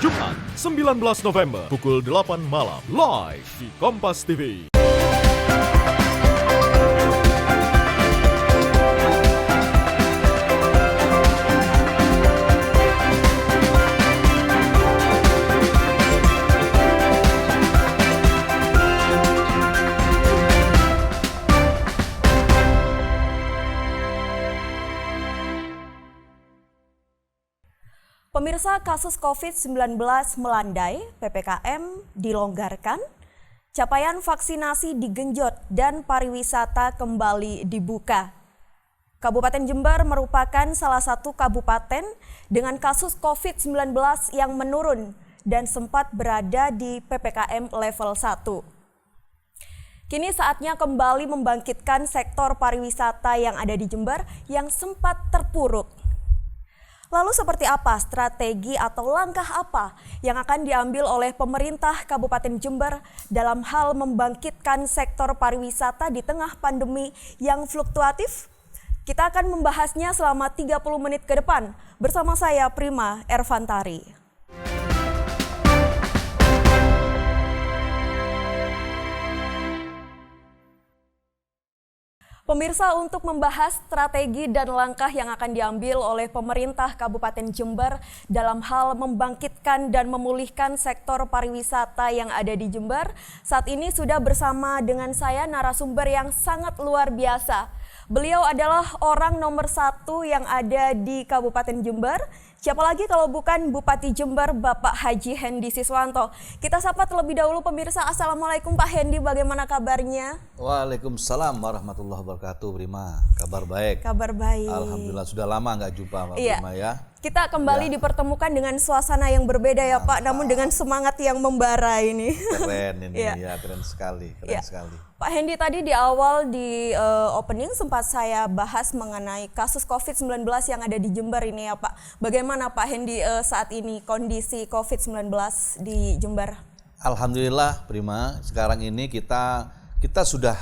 Jumat 19 November pukul 8 malam live di Kompas TV. Pemirsa, kasus COVID-19 melandai, PPKM dilonggarkan, capaian vaksinasi digenjot dan pariwisata kembali dibuka. Kabupaten Jember merupakan salah satu kabupaten dengan kasus COVID-19 yang menurun dan sempat berada di PPKM level 1. Kini saatnya kembali membangkitkan sektor pariwisata yang ada di Jember yang sempat terpuruk. Lalu seperti apa strategi atau langkah apa yang akan diambil oleh pemerintah Kabupaten Jember dalam hal membangkitkan sektor pariwisata di tengah pandemi yang fluktuatif? Kita akan membahasnya selama 30 menit ke depan bersama saya Prima Ervantari. Pemirsa, untuk membahas strategi dan langkah yang akan diambil oleh pemerintah Kabupaten Jember dalam hal membangkitkan dan memulihkan sektor pariwisata yang ada di Jember, saat ini sudah bersama dengan saya narasumber yang sangat luar biasa. Beliau adalah orang nomor 1 yang ada di Kabupaten Jember. Siapa lagi kalau bukan Bupati Jember, Bapak Haji Hendy Siswanto. Kita sapa terlebih dahulu pemirsa. Assalamualaikum Pak Hendy, bagaimana kabarnya? Waalaikumsalam warahmatullahi wabarakatuh, Prima. Kabar baik. Kabar baik. Alhamdulillah, sudah lama nggak jumpa Mbak Prima ya. Kita kembali dipertemukan dengan suasana yang berbeda ya Pak, namun dengan semangat yang membara ini. Keren ini ya, keren sekali, sekali. Pak Hendy, tadi di awal di opening sempat saya bahas mengenai kasus COVID-19 yang ada di Jember ini ya Pak. Bagaimana Pak Hendy saat ini kondisi COVID-19 di Jember? Alhamdulillah Prima, sekarang ini kita sudah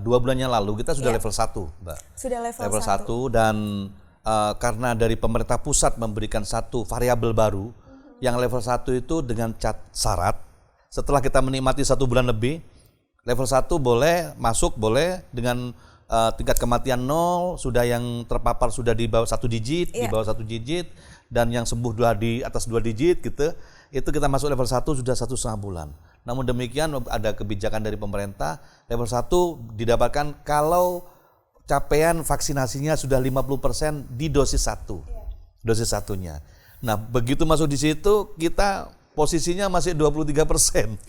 2 bulan yang lalu kita sudah level 1 Mbak. Sudah level 1 dan karena dari pemerintah pusat memberikan satu variabel baru yang level 1 itu dengan syarat setelah kita menikmati 1 bulan lebih, level 1 boleh masuk, boleh dengan tingkat kematian 0, sudah yang terpapar sudah di bawah 1 digit, di bawah 1 digit, dan yang sembuh di atas 2 digit gitu, itu kita masuk level 1 sudah 1,5 bulan. Namun demikian ada kebijakan dari pemerintah, level 1 didapatkan kalau capaian vaksinasinya sudah 50% di dosis 1, dosis 1-nya. Nah begitu masuk di situ kita posisinya masih 23%.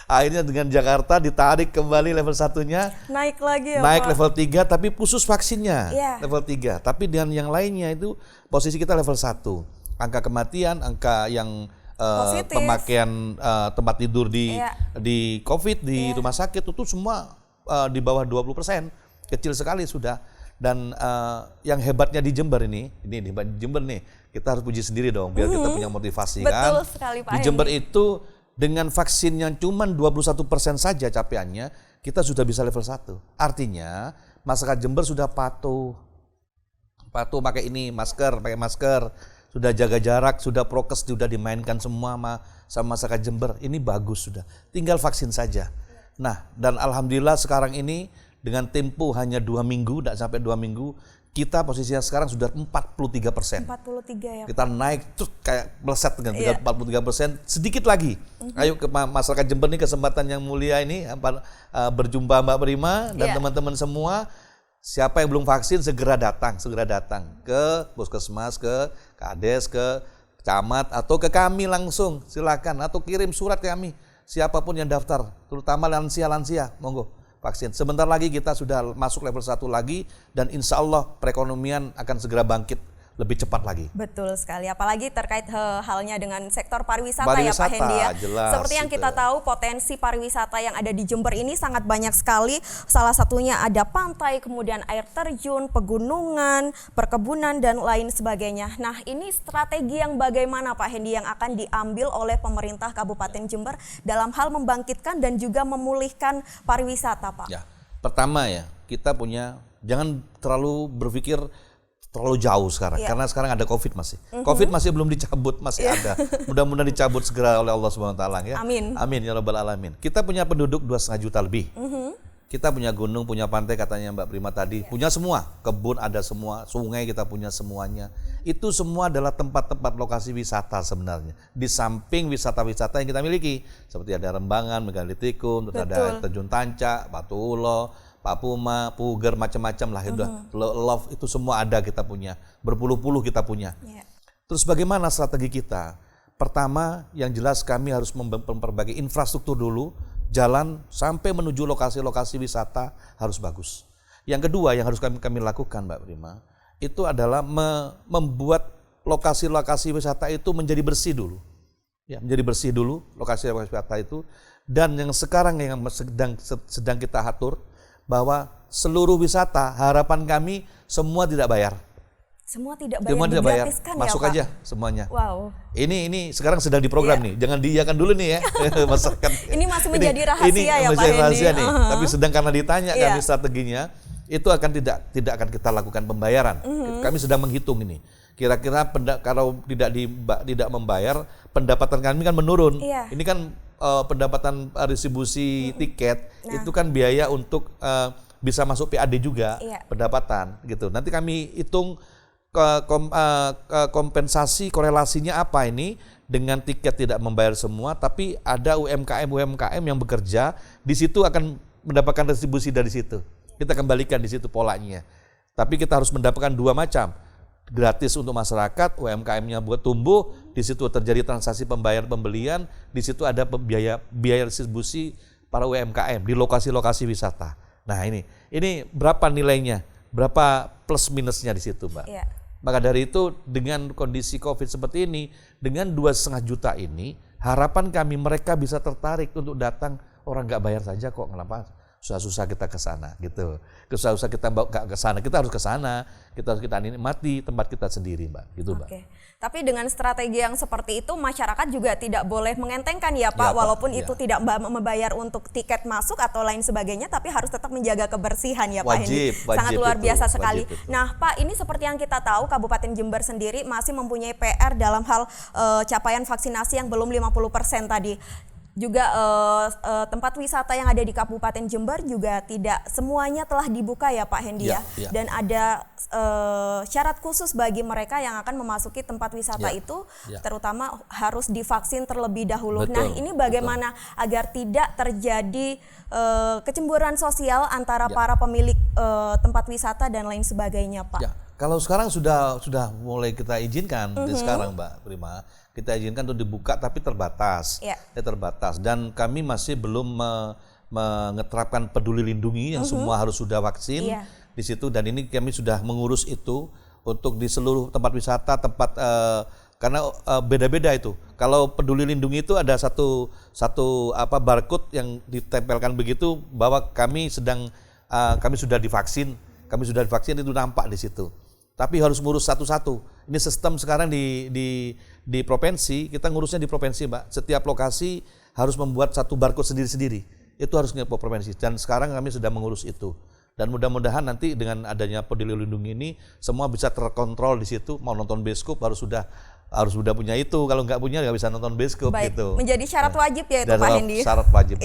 Akhirnya dengan Jakarta ditarik kembali level 1-nya. Naik lagi ya Naik Pak. Level 3 tapi khusus vaksinnya level 3. Tapi dengan yang lainnya itu posisi kita level 1. Angka kematian, angka yang pemakaian tempat tidur di COVID, di rumah sakit itu semua di bawah 20%. Kecil sekali sudah. Dan yang hebatnya di Jember ini di Jember nih, kita harus puji sendiri dong biar kita punya motivasi. Betul kan. Sekali, Pak di Jember itu dengan vaksin yang cuma 21% saja capaiannya, kita sudah bisa level 1. Artinya masyarakat Jember sudah patuh pakai pakai masker, sudah jaga jarak, sudah prokes, sudah dimainkan semua sama masyarakat Jember. Ini bagus sudah. Tinggal vaksin saja. Nah, dan alhamdulillah sekarang ini dengan tempo hanya 2 minggu, tidak sampai 2 minggu, kita posisinya sekarang sudah 43%. 43 ya. Kita naik terus kayak meleset dengan 43%, sedikit lagi. Ayo ke masyarakat Jember ini kesempatan yang mulia ini berjumpa Mbak Prima dan teman-teman semua. Siapa yang belum vaksin segera datang ke puskesmas, ke kades, ke camat atau ke kami langsung, silakan, atau kirim surat ke kami. Siapapun yang daftar, terutama lansia, monggo vaksin. Sebentar lagi kita sudah masuk level 1 lagi dan insya Allah perekonomian akan segera bangkit lebih cepat lagi. Betul sekali, apalagi terkait halnya dengan sektor pariwisata ya Pak Hendy ya. Jelas, seperti yang kita tahu potensi pariwisata yang ada di Jember ini sangat banyak sekali. Salah satunya ada pantai, kemudian air terjun, pegunungan, perkebunan dan lain sebagainya. Nah ini strategi yang bagaimana Pak Hendy yang akan diambil oleh pemerintah Kabupaten Jember dalam hal membangkitkan dan juga memulihkan pariwisata Pak? Ya, pertama ya kita jangan terlalu berpikir terlalu jauh sekarang karena sekarang ada COVID masih. COVID masih belum dicabut, masih ada. Mudah-mudahan dicabut segera oleh Allah Subhanahu wa taala ya. Amin. Amin ya rabbal alamin. Kita punya penduduk 2,5 juta lebih. Kita punya gunung, punya pantai katanya Mbak Prima tadi, punya semua, kebun ada semua, sungai kita punya semuanya. Itu semua adalah tempat-tempat lokasi wisata sebenarnya. Di samping wisata-wisata yang kita miliki, seperti ada Rembangan, Megalitikum, terus ada Terjun Tancak, Batu Ulo, Papuma, Puger, macam-macam lah. Love itu semua ada kita punya, berpuluh-puluh kita punya. Terus bagaimana strategi kita? Pertama, yang jelas kami harus memperbaiki infrastruktur dulu. Jalan sampai menuju lokasi-lokasi wisata harus bagus. Yang kedua yang harus kami lakukan Mbak Prima, itu adalah membuat lokasi-lokasi wisata itu menjadi bersih dulu. Ya, menjadi bersih dulu lokasi-lokasi wisata itu. Dan yang sekarang yang sedang kita atur, bahwa seluruh wisata harapan kami semua tidak bayar. Semua tidak bayar, masuk ya, aja Pak? Semuanya. Wow. Ini sekarang sedang diprogram nih, jangan diiyakan dulu nih ya masyarakat. Ini masih menjadi rahasia ini ya Pak masih Hendy. Rahasia nih, tapi sedang karena ditanya kami strateginya, itu akan tidak akan kita lakukan pembayaran. Kami sedang menghitung ini. Kira-kira kalau tidak membayar, pendapatan kami kan menurun. Ini kan pendapatan distribusi tiket itu kan biaya untuk bisa masuk PAD juga pendapatan gitu. Nanti kami hitung kompensasi korelasinya apa ini dengan tiket tidak membayar semua, tapi ada UMKM yang bekerja di situ akan mendapatkan retribusi dari situ. Kita kembalikan di situ polanya. Tapi kita harus mendapatkan dua macam, gratis untuk masyarakat, UMKM-nya buat tumbuh, di situ terjadi transaksi pembelian, di situ ada biaya distribusi para UMKM di lokasi-lokasi wisata. Nah ini berapa nilainya, berapa plus minusnya di situ Mbak. Maka dari itu dengan kondisi COVID seperti ini, dengan 2,5 juta ini, harapan kami mereka bisa tertarik untuk datang. Orang nggak bayar saja kok, kenapa susah-susah kita ke sana gitu. Susah-susah kita nggak ke sana, kita harus ke sana, kita nikmati tempat kita sendiri Mbak, gitu Mbak. Tapi dengan strategi yang seperti itu masyarakat juga tidak boleh mengentengkan ya Pak, walaupun itu tidak membayar untuk tiket masuk atau lain sebagainya, tapi harus tetap menjaga kebersihan ya Pak Hendy. Sangat luar biasa sekali. Nah Pak, ini seperti yang kita tahu Kabupaten Jember sendiri masih mempunyai PR dalam hal capaian vaksinasi yang belum 50% tadi. Juga tempat wisata yang ada di Kabupaten Jember juga tidak semuanya telah dibuka ya Pak Hendy ya. Dan ada syarat khusus bagi mereka yang akan memasuki tempat wisata itu, terutama harus divaksin terlebih dahulu. Nah ini bagaimana agar tidak terjadi kecemburuan sosial antara para pemilik tempat wisata dan lain sebagainya Pak? Kalau sekarang sudah mulai kita izinkan sekarang Mbak Prima, kita izinkan untuk dibuka tapi terbatas, terbatas. Dan kami masih belum mengeterapkan peduli lindungi yang semua harus sudah vaksin di situ. Dan ini kami sudah mengurus itu untuk di seluruh tempat wisata, karena beda-beda itu. Kalau peduli lindungi itu ada satu barcode yang ditempelkan begitu bahwa kami sudah divaksin, itu nampak di situ. Tapi harus ngurus satu-satu. Ini sistem sekarang di provinsi, kita ngurusnya di provinsi Mbak. Setiap lokasi harus membuat satu barcode sendiri-sendiri. Itu harus ngepop provinsi. Dan sekarang kami sudah mengurus itu. Dan mudah-mudahan nanti dengan adanya peduli lindungi ini, semua bisa terkontrol di situ. Mau nonton bioskop harus sudah punya itu. Kalau nggak punya nggak bisa nonton bioskop gitu. Menjadi syarat wajib ya itu Pak Hendy. Syarat wajib.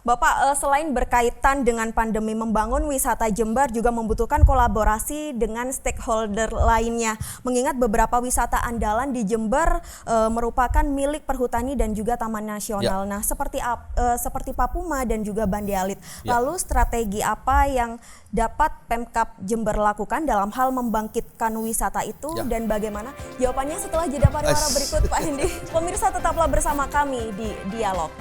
Bapak, selain berkaitan dengan pandemi, membangun wisata Jember juga membutuhkan kolaborasi dengan stakeholder lainnya. Mengingat beberapa wisata andalan di Jember merupakan milik Perhutani dan juga Taman Nasional. Nah, seperti Papuma dan juga Bande Alit. Lalu strategi apa yang dapat Pemkab Jember lakukan dalam hal membangkitkan wisata itu dan bagaimana? Jawabannya setelah jeda pariwara berikut Pak Hendy. Pemirsa tetaplah bersama kami di Dialog.